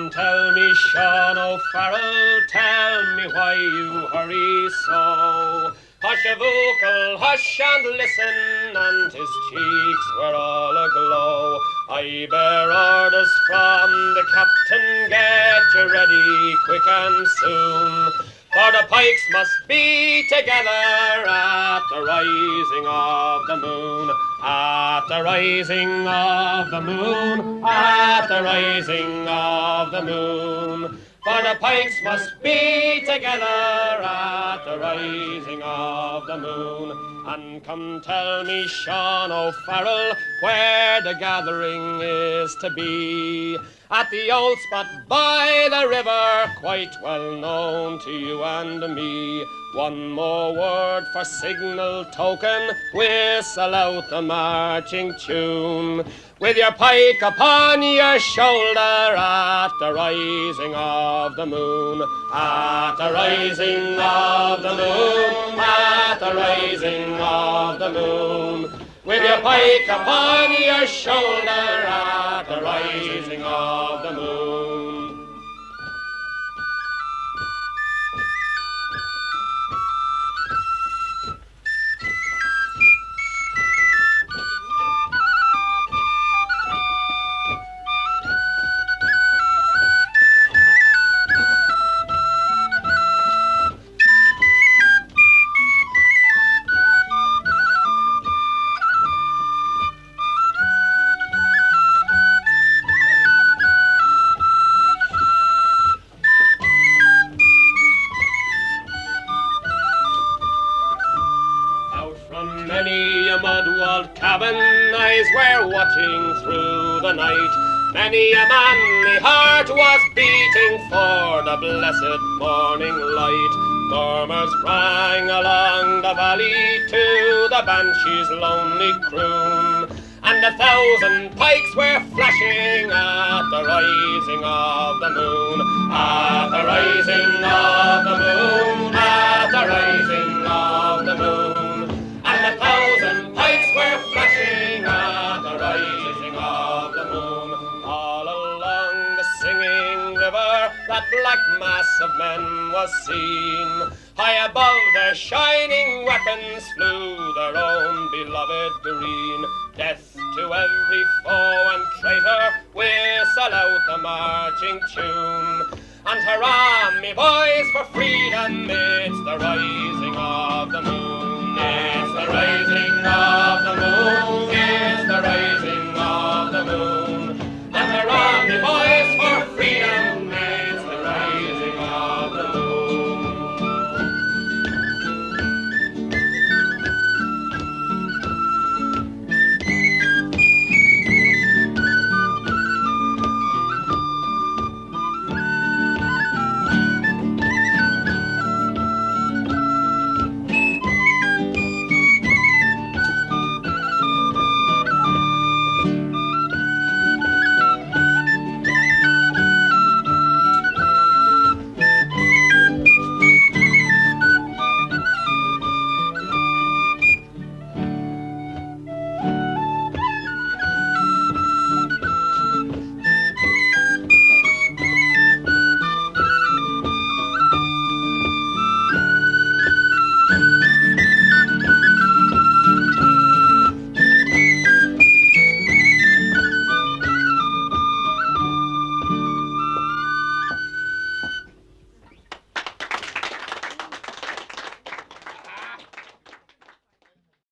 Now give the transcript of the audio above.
come tell me, Sean O'Farrell, tell me why you hurry so. Hush a vocal, hush and listen, and his cheeks were all aglow. I bear orders from the captain, get you ready quick and soon. For the pikes must be together at the rising of the moon. At the rising of the moon, at the rising of the moon. For the pikes must be together at the rising of the moon. And come tell me, Sean O'Farrell, where the gathering is to be. At the old spot by the river, quite well known to you and me. One more word for signal token, whistle out the marching tune. With your pike upon your shoulder at the rising of the moon. At the rising of the moon, at the rising of the moon. With your pike upon your shoulder at the rising of the moon. Many a mud-walled cabin eyes were watching through the night. Many a manly heart was beating for the blessed morning light. Murmurs rang along the valley to the banshee's lonely croon. And 1,000 pikes were flashing at the rising of the moon. At the rising of the moon, at the rising of the moon. And 1,000 pikes were flashing at the rising of the moon. All along the singing river, that black mass of men was seen. High above their shining weapons flew their own beloved green. Death to every foe and traitor, whistle out the marching tune. And hurrah, me boys, for freedom, it's the rising of the moon.